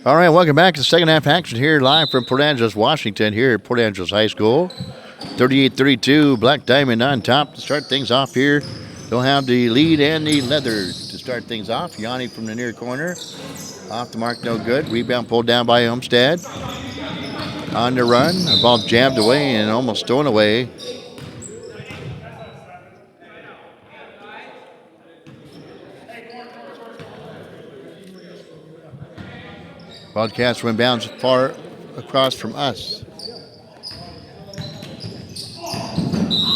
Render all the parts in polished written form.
All right, welcome back to the second half action here live from Port Angeles, Washington, here at Port Angeles High School. 38-32, Black Diamond on top to start things off here. They'll have the lead and the leather to start things off. Yanni from the near corner. Off the mark, no good. Rebound pulled down by Homestead. On the run, the ball jabbed away and almost thrown away. Wildcats went bounds far across from us.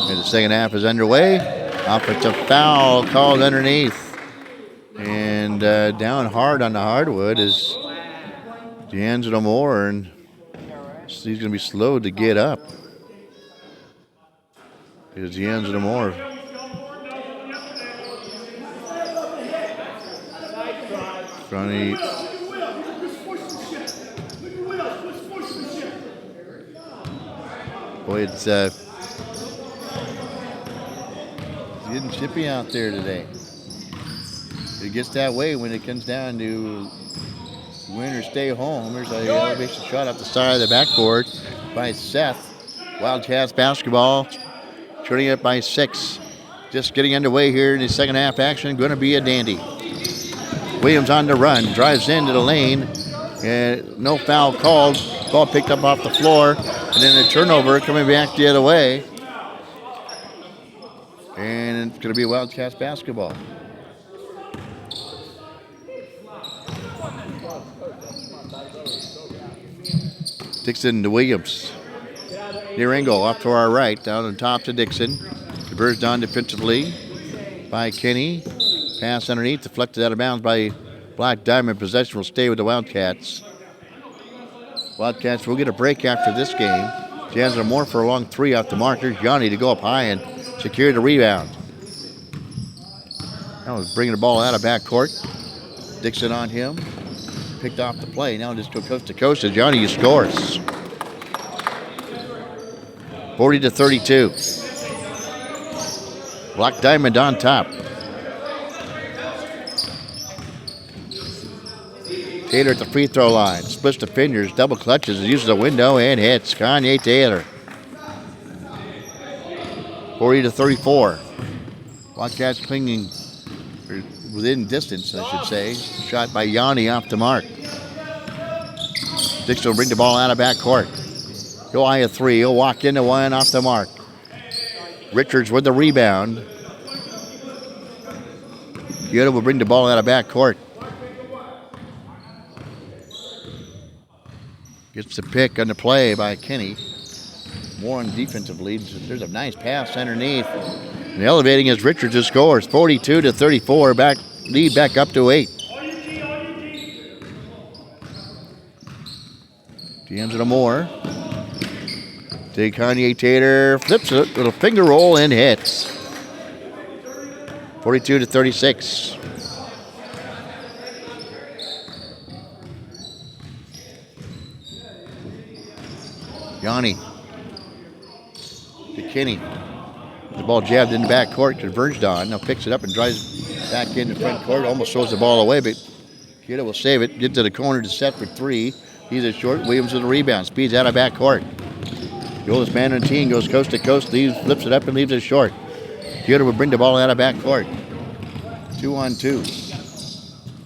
And the second half is underway. Offensive foul called underneath. And down hard on the hardwood is D'Angelo Moore, and he's going to be slow to get up. Here's D'Angelo Moore. Boy, it's getting chippy out there today. It gets that way when it comes down to win or stay home. There's an elevation shot off the side of the backboard by Seth. Wildcats basketball turning it by 6. Just getting underway here in the second half action. Going to be a dandy. Williams on the run. Drives into the lane. And no foul called. Ball picked up off the floor. And then a turnover coming back the other way. And it's going to be Wildcats basketball. Dixon to Williams. Near angle off to our right. Down on top to Dixon. Converged on defensively by Kenny. Pass underneath. Deflected out of bounds by Black Diamond. Possession will stay with the Wildcats. Wildcats will get a break after this game. D'Angelo Moore for a long three off the mark. Here's Yanni to go up high and secure the rebound. Now he's bringing the ball out of backcourt. Dixon on him. Picked off the play. Now just go coast to coast as Yanni scores. 40-32. Black Diamond on top. Taylor at the free throw line. Splits the fingers, double clutches, uses a window and hits. Kanye Taylor. 40-34. Wildcats clinging within distance, I should say. Shot by Yanni off the mark. Dixon will bring the ball out of backcourt. Go high a three. He'll walk into one off the mark. Richards with the rebound. Kyoto will bring the ball out of backcourt. Gets the pick on the play by Kenny. More on defensive lead. There's a nice pass underneath. And elevating as Richards scores. 42-34. Lead back up to 8. D'Angelo Moore. To Kanye Taylor. Flips it. Little finger roll and hits. 42-36. Yanni to Kenny. The ball jabbed in the backcourt, converged on. Now picks it up and drives back into front court. Almost throws the ball away, but Kiddo will save it. Get to the corner to set for three. He's a short. Williams with the rebound. Speeds out of backcourt. The oldest man on the team goes coast to coast, flips it up and leaves it short. Kiddo will bring the ball out of backcourt. 2-on-2.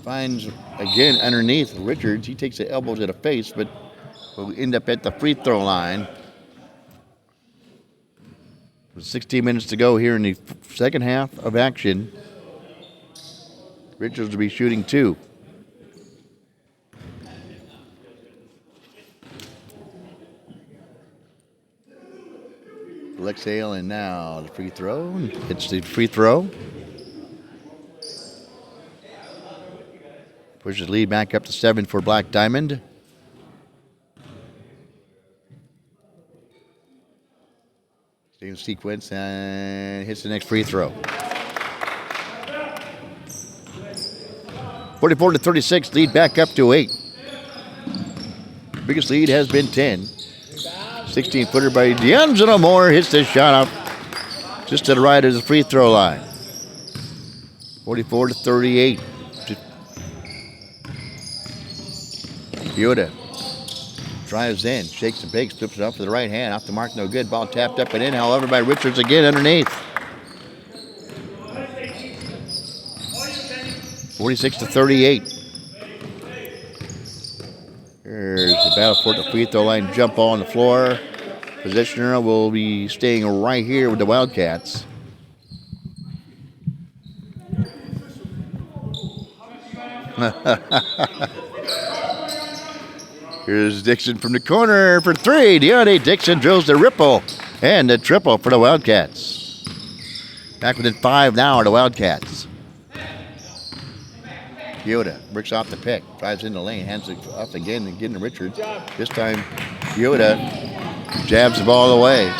Finds again underneath Richards. He takes the elbow to the face, but will end up at the free throw line. With 16 minutes to go here in the second half of action. Richards will be shooting 2. Alexei and now the free throw. Hits the free throw. Pushes the lead back up to 7 for Black Diamond. Same sequence and hits the next free throw. 44-36, lead back up to 8. Biggest lead has been 10. 16-footer by D'Angelo Moore hits this shot out just to the right of the free throw line. 44-38. Kyoto drives in, shakes and bakes, flips it up for the right hand. Off the mark, no good. Ball tapped up and in, however, by Richards again underneath. 46-38. Here's the battle for the free throw line jump ball on the floor. Positioner will be staying right here with the Wildcats. Here's Dixon from the corner for 3. Deontay Dixon drills the ripple and the triple for the Wildcats. Back within 5 now are the Wildcats. Kyoto breaks off the pick, drives in the lane, hands it off again and getting to Richards. This time, Kyoto jabs the ball away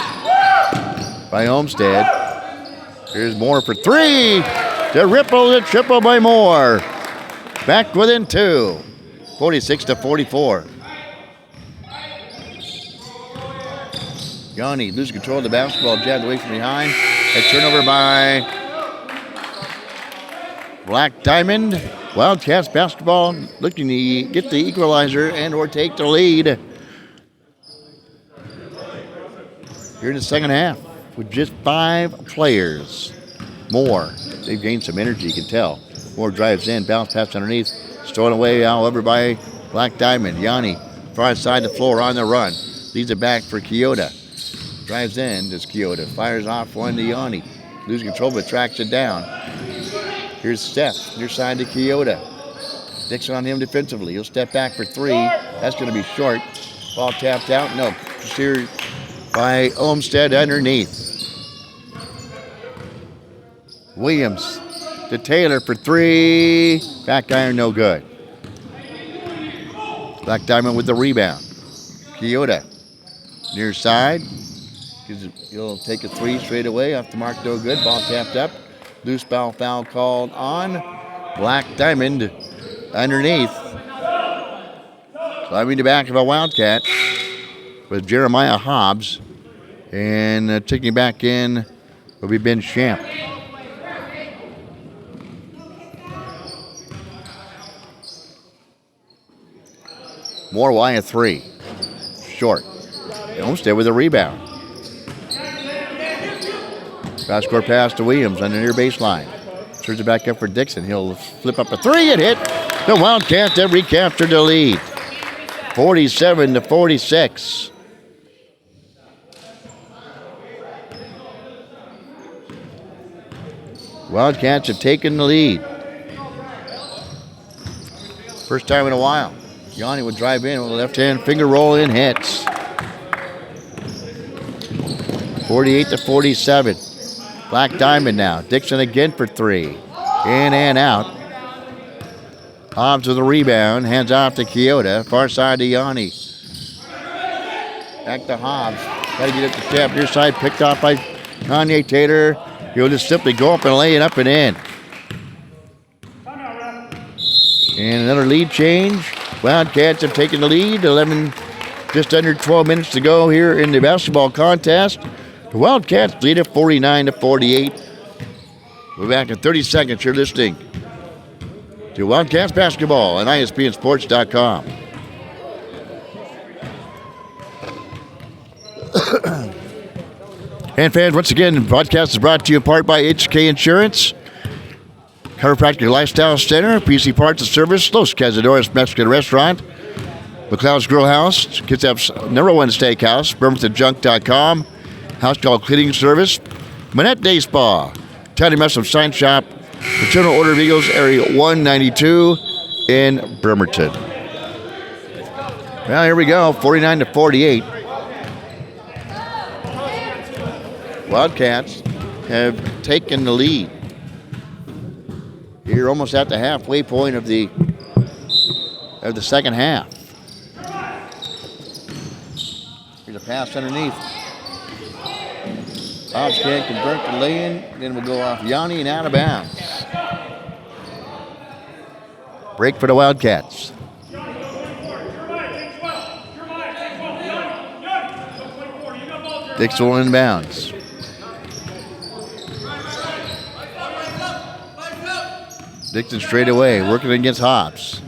by Olmsted. Here's Moore for 3. The ripple, the triple by Moore. Back within 2. 46-44. Yanni loses control of the basketball, jabbed away from behind. A turnover by Black Diamond. Wildcats basketball looking to get the equalizer and or take the lead here in the second half with just 5 players. Moore, they've gained some energy, you can tell. Moore drives in, bounce pass underneath, stolen away, however, by Black Diamond. Yanni, far side the floor on the run. Leads it back for Kyoto. Drives in, does Kyoto. Fires off one to Yanni. Loses control, but tracks it down. Here's Steph, near side to Kyoto. Dixon on him defensively. He'll step back for 3. That's going to be short. Ball tapped out. No, here by Olmsted underneath. Williams to Taylor for 3. Back iron, no good. Black Diamond with the rebound. Kyoto near side. He'll take a 3 straight away. Off the mark, no good. Ball tapped up. Loose foul called on Black Diamond underneath. Climbing the back of a Wildcat with Jeremiah Hobbs. And taking back in will be Ben Champ. More Wyatt 3. Short. Olmsted with a rebound. Fast court pass to Williams on the near baseline. Turns it back up for Dixon. He'll flip up a 3 and hit. The Wildcats have recaptured the lead. 47-46. Wildcats have taken the lead. First time in a while. Yanni would drive in with a left-hand finger roll in, hits. 48-47. Black Diamond now. Dixon again for 3. In and out. Hobbs with a rebound. Hands off to Kyoto. Far side to Yanni. Back to Hobbs. Got to get it to step. Near side picked off by Kanye Taylor. He'll just simply go up and lay it up and in. And another lead change. Wildcats have taken the lead. Just under 12 minutes to go here in the basketball contest. The Wildcats lead at 49-48. We're back in 30 seconds. You're listening to Wildcats basketball on ISBNsports.com. And fans, once again, the broadcast is brought to you in part by HK Insurance, Chiropractic Lifestyle Center, PC Parts and Service, Los Cazadores Mexican Restaurant, McLeod's Grill House, Kids App's #1 steakhouse, BremertonJunk.com, House Call Cleaning Service, Manette Day Spa, Tiny Muslim Sign Shop, Maternal Order of Eagles, Area 192 in Bremerton. Well, here we go, 49-48. Wildcats have taken the lead. You're almost at the halfway point of the second half. Here's a pass underneath. Hobbs can't convert the lay-in. Then we'll go off Yanni and out of bounds. Break for the Wildcats. Dixon inbounds. Dixon straight away, working against Hobbs.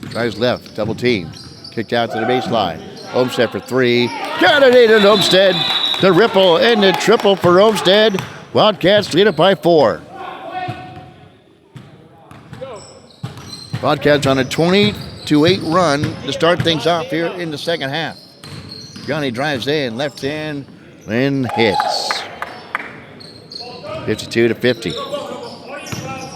Drives left, double teamed. Kicked out to the baseline. Olmsted for three. Got it in Olmsted. The ripple and the triple for Olmsted. Wildcats lead it by 4. Wildcats on a 20-8 run to start things off here in the second half. Johnny drives in, left hand, and hits. 52-50.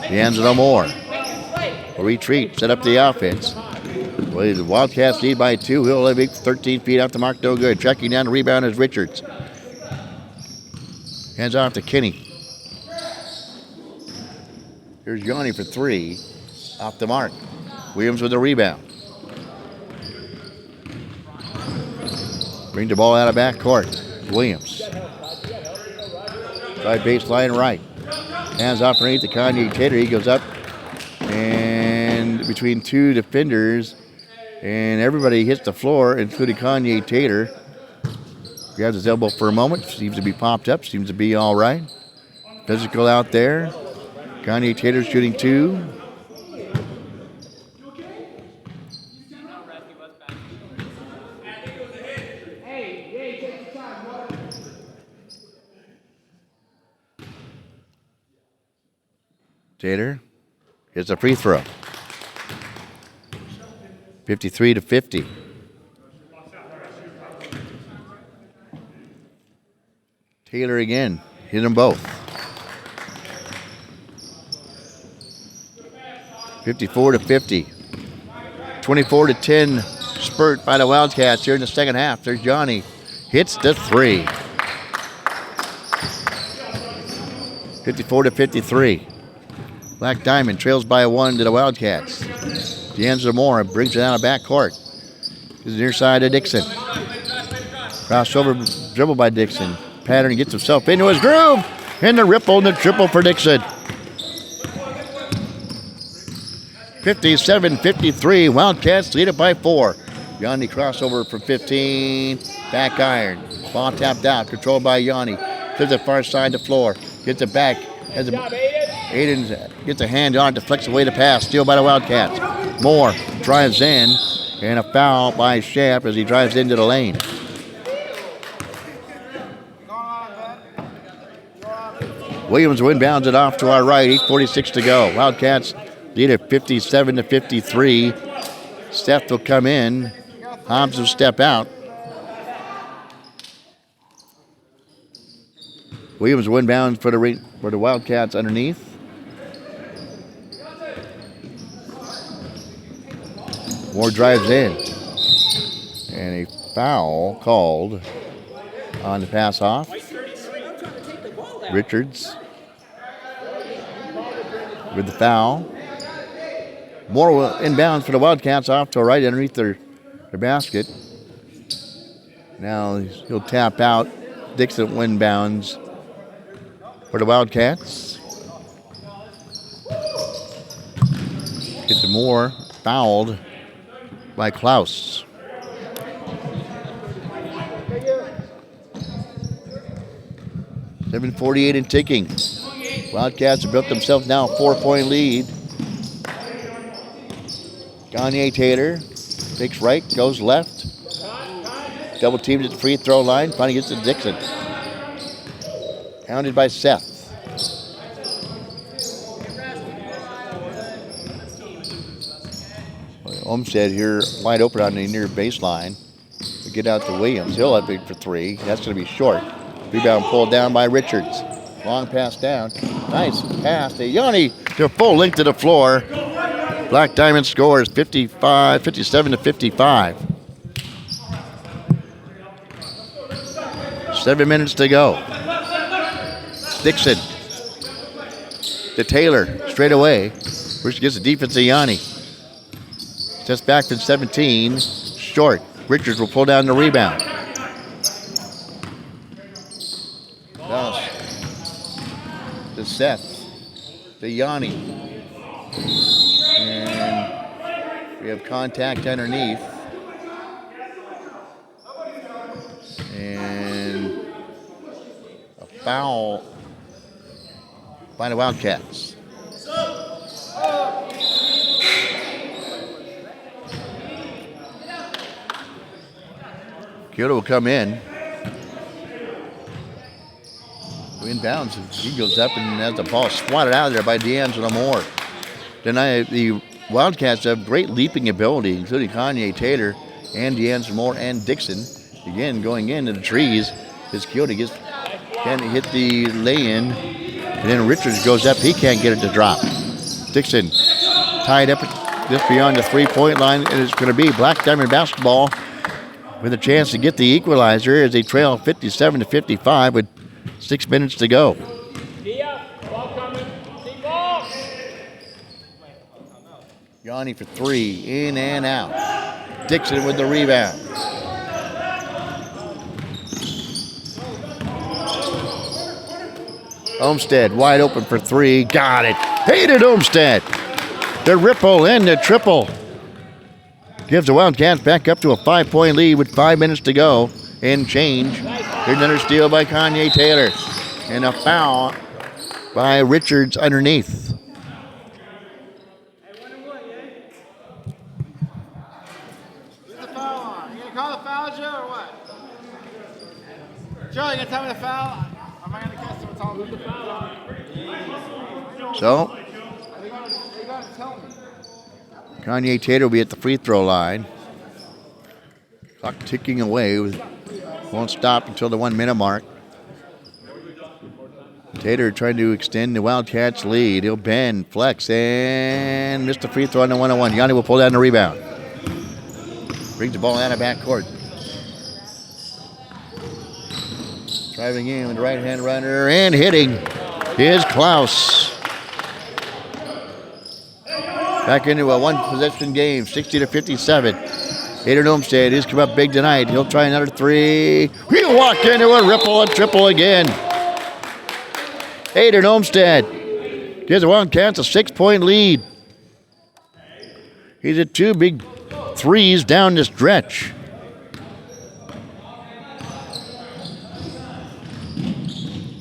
He ends it on more. A retreat, set up the offense. Well, the Wildcats lead by 2. He'll have 13 feet off the mark, no good. Tracking down the rebound is Richards. Hands off to Kinney. Here's Yanni for 3. Off the mark. Williams with the rebound. Bring the ball out of backcourt. Williams. Side baseline right. Hands off underneath the Kanye Tater. He goes up and between 2 defenders, and everybody hits the floor, including Kanye Tater. Grabs his elbow for a moment. Seems to be popped up. Seems to be all right. Physical out there. Kanye Tater shooting 2. Tater hits a free throw. 53-50. Taylor again. Hit them both. 54-50. 24-10 spurt by the Wildcats here in the second half. There's Johnny. Hits the 3. 54-53. Black Diamond trails by 1 to the Wildcats. D'Angelo Moore brings it out of backcourt. To the near side of Dixon. Crossover dribble by Dixon. Pattern gets himself into his groove. And the ripple and the triple for Dixon. 57-53. Wildcats lead it by 4. Yanni crossover for 15. Back iron. Ball tapped out. Controlled by Yanni. To the far side of the floor. Gets it back. Aiden gets a hand on, deflects away the pass. Steal by the Wildcats. Moore drives in. And a foul by Schaff as he drives into the lane. Williams inbounds it off to our right. 8:46 to go. Wildcats lead at 57-53. Steph will come in. Hobbs will step out. Williams inbounds for the Wildcats underneath. Moore drives in. And a foul called on the pass off. Richards with the foul. Moore will inbounds for the Wildcats off to right underneath their basket. Now he'll tap out. Dixon inbounds for the Wildcats. Get to Moore. Fouled by Klaus. .48 and ticking. Wildcats have built themselves now a 4-point lead. Kanye Tater takes right, goes left. Double teamed at the free throw line. Finally gets to Dixon. Hounded by Seth. Olmsted here wide open on the near baseline. We get out to Williams. He'll have big for 3. That's going to be short. Rebound pulled down by Richards. Long pass down. Nice pass to Yanni. To full length to the floor. Black Diamond scores 57-55. 7 minutes to go. Dixon to Taylor straight away. First gets the defense to Yanni. Steps back from 17. Short. Richards will pull down the rebound. To Seth. To Yanni. We have contact underneath. And a foul by the Wildcats. Kyoto will come in. Inbounds. He goes up and has the ball swatted out of there by D'Angelo Moore. Tonight, the Wildcats have great leaping ability, including Kanye Taylor and D'Angelo Moore and Dixon. Again, going into the trees. As Kyoto can't hit the lay-in. And then Richards goes up. He can't get it to drop. Dixon tied up just beyond the three-point line. And it's going to be Black Diamond basketball with a chance to get the equalizer as they trail 57-55 with 6 minutes to go. Yanni for three, in and out. Dixon with the rebound. Olmstead wide open for three, got it. Hated Olmstead. The ripple and the triple. Gives the Wildcats back up to a 5-point lead with 5 minutes to go and change. Here's another steal by Kanye Taylor. And a foul by Richards underneath. Who's the foul on? You gonna call the foul, Joe, or what? Joe, you gonna tell me the foul? Am I gonna guess what's on the foul on? So, They gotta tell me. Kanye Taylor will be at the free throw line. Clock ticking away. Won't stop until the 1 minute mark. Taylor trying to extend the Wildcats lead. He'll bend, flex, and miss the free throw on the 1-on-1. Yanni will pull down the rebound. Brings the ball out of backcourt. Driving in with the right-hand runner and hitting is Klaus. Back into a one-possession game, 60-57. Hayden Olmstead has come up big tonight. He'll try another three. He'll walk into a ripple and triple again. Hayden Olmstead gives the Wildcats a 6-point lead. He's at two big threes down the stretch.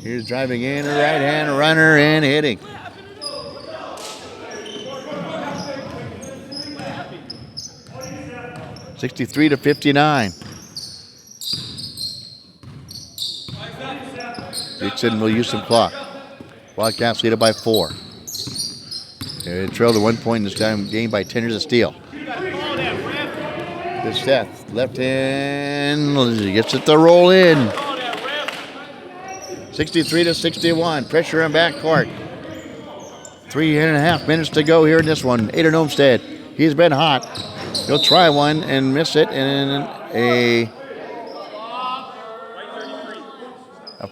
Here's driving in a right-hand runner and hitting. (63-59). Dixon will use some clock. Wildcats lead it by 4. They trail to 1 point in this time game by 10. Here's a steal. Good Seth. Left hand. Gets it to roll in. 63-61. Pressure in backcourt. 3.5 minutes to go here in this one. Aiden Olmstead. He's been hot. He'll try one and miss it. And a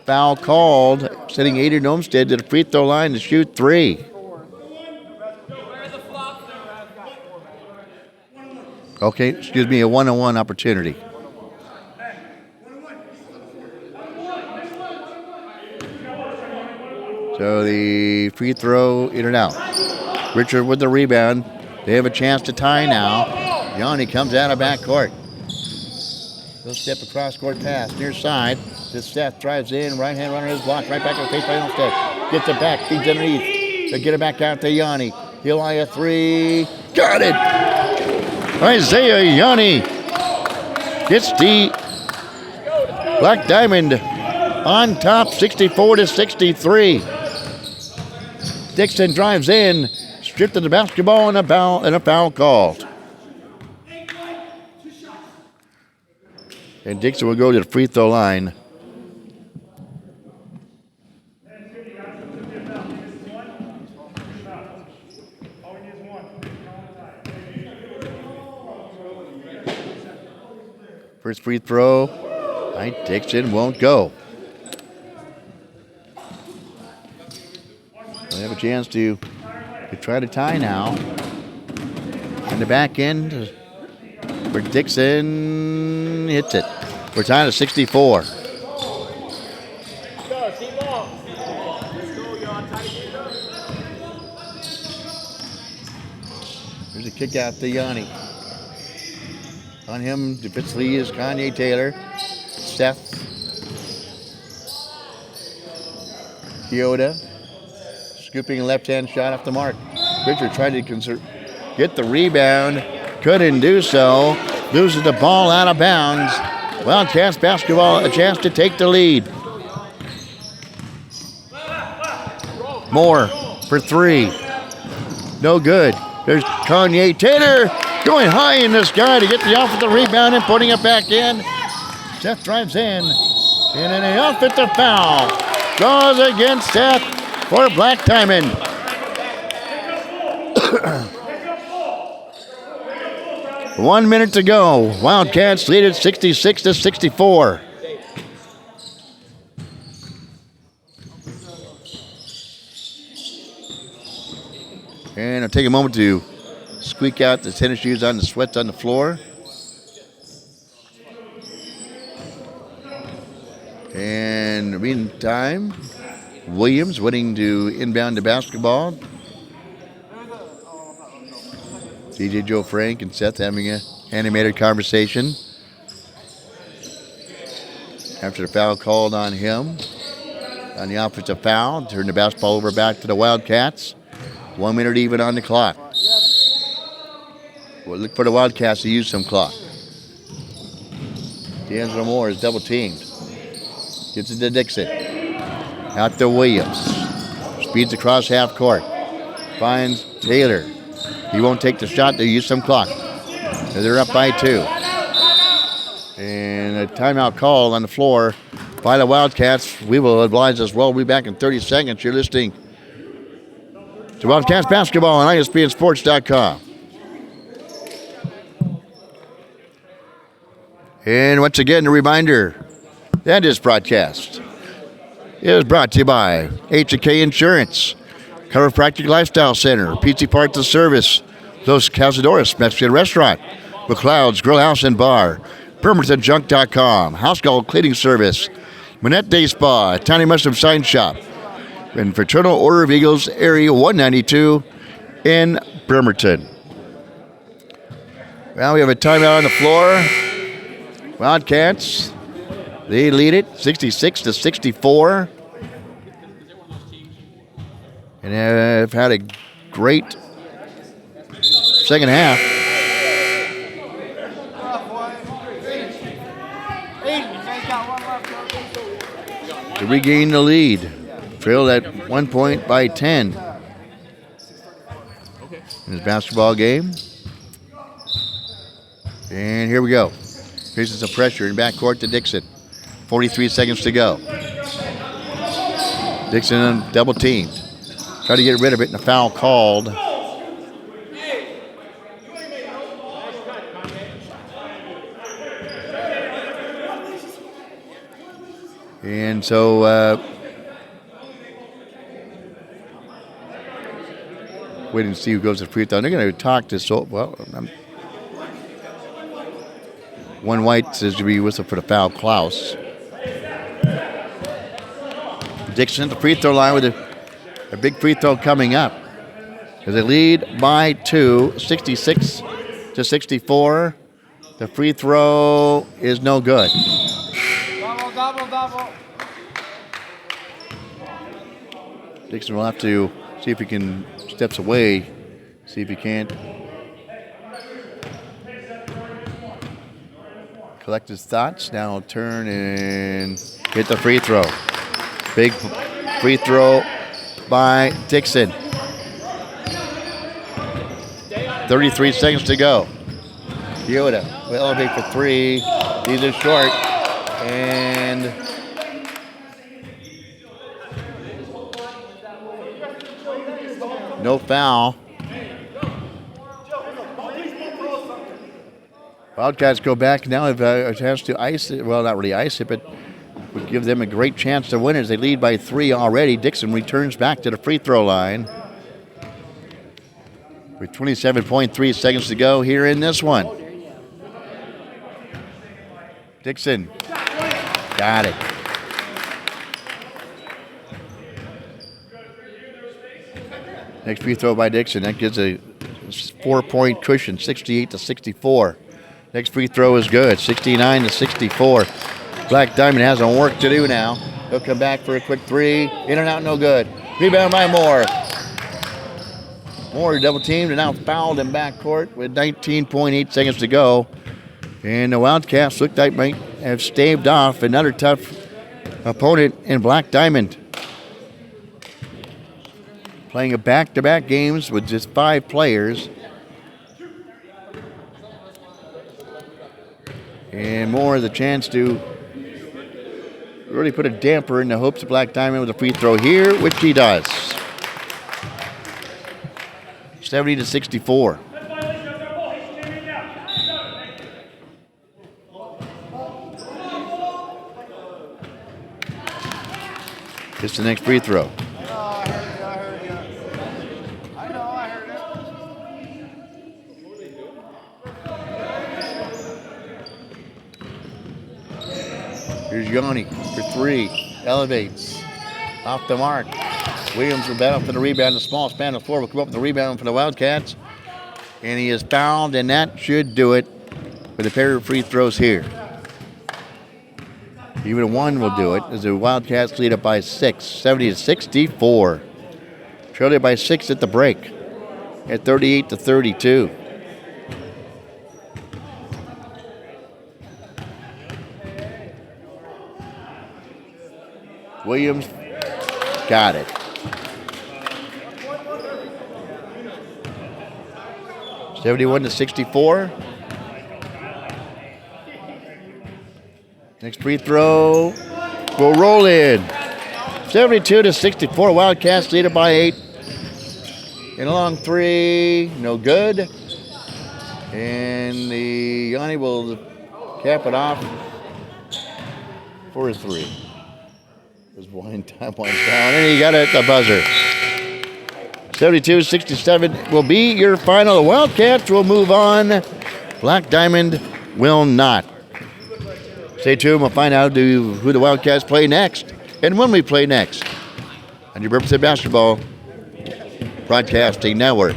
foul called, sending Aiden Olmstead to the free throw line to shoot three. Okay, excuse me, a 1-on-1 opportunity. So the free throw in and out. Richard with the rebound. They have a chance to tie now. Yanni comes out of backcourt. He'll step across court pass, near side. This Seth drives in, right-hand runner is blocked, right back to the face by Olmstead. Gets it back, feeds underneath. They get it back out to Yanni. He'll eye a three. Got it! Isaiah Yanni gets the Black Diamond on top, 64-63. Dixon drives in, stripped of the basketball, and a foul called. And Dixon will go to the free throw line. First free throw, Dixon won't go. They have a chance to try to tie now. In the back end, where Dixon hits it. We're tied at 64. Here's a kick out to Yanni. On him defensively is Kanye Taylor. Seth. Kyoto. Scooping a left-hand shot off the mark. Richard tried to get the rebound. Couldn't do so. Loses the ball out of bounds. Wildcats basketball a chance to take the lead. Moore for three. No good. There's Kanye Taylor going high in the sky to get the offensive rebound and putting it back in. Seth drives in. And then an offensive foul goes against Seth for Black Diamond. One minute to go. Wildcats lead it 66-64. And I'll take a moment to squeak out the tennis shoes on the sweats on the floor. And in the meantime, Williams waiting to inbound the basketball. DJ Joe Frank and Seth having an animated conversation after the foul called on him. On the offensive foul, turn the basketball over back to the Wildcats. 1 minute even on the clock. We'll look for the Wildcats to use some clock. D'Angelo Moore is double teamed. Gets it to Dixon. Out to Williams. Speeds across half court. Finds Taylor. He won't take the shot. They use some clock. They're up by 2. And a timeout call on the floor by the Wildcats. We will advise as well. We'll be back in 30 seconds. You're listening to Wildcats basketball on ISBNsports.com. And once again, a reminder that this broadcast is brought to you by H&K Insurance, Chiropractic Lifestyle Center, PC Parts and Service, Los Cazadores Mexican Restaurant, McLeod's Grill House and Bar, BremertonJunk.com, House Call Cleaning Service, Manette Day Spa, Tiny Mushroom Sign Shop, and Fraternal Order of Eagles Area 192 in Bremerton. Well, we have a timeout on the floor. Wildcats, they lead it 66-64. And have had a great second half. To regain the lead. Trailed at 1 point by 10 in this basketball game. And here we go. Faces some pressure in backcourt to Dixon. 43 seconds to go. Dixon double teamed. Try to get rid of it and a foul called. And so waiting to see who goes to free throw. They're going to talk to one white says to be whistled for the foul, Klaus. Dixon at the free throw line with a big free throw coming up. As they lead by 2, 66-64. The free throw is no good. Double. Dixon will have to see if he can steps away, see if he can't collect his thoughts. Now turn and hit the free throw. Big free throw by Dixon. 33 seconds to go. Kyoto will elevate for 3. These are short. And no foul. Wildcats go back now. Have a chance to ice it. Well, not really ice it, but would give them a great chance to win as they lead by 3 already. Dixon returns back to the free throw line with 27.3 seconds to go here in this one. Dixon got it. Next free throw by Dixon. That gives a 4-point cushion, 68-64. Next free throw is good, 69-64. Black Diamond has some work to do now. He'll come back for a quick three. In and out, no good. Rebound by Moore. Moore double teamed and now fouled in backcourt with 19.8 seconds to go. And the Wildcats look like might have staved off another tough opponent in Black Diamond. Playing a back-to-back games with just 5 players. And Moore the chance to really put a damper in the hopes of Black Diamond with a free throw here, which he does. 70-64. Just the next free throw. Here's Yanni for 3. Elevates. Off the mark. Williams will battle for the rebound. The small span of the floor will come up with the rebound for the Wildcats. And he is fouled, and that should do it with a pair of free throws here. Even one will do it as the Wildcats lead up by 6, 70-64. Trailed by 6 at the break at 38-32. Williams got it. 71-64. Next free throw will roll in. 72-64. Wildcats lead it by 8. And a long three, no good. And the Yanni will cap it off for a 3. His blind time winds down, and he got it at the buzzer. 72-67 will be your final. The Wildcats will move on. Black Diamond will not. Stay tuned. We'll find out who the Wildcats play next and when we play next on your Bremerton Basketball Broadcasting Network.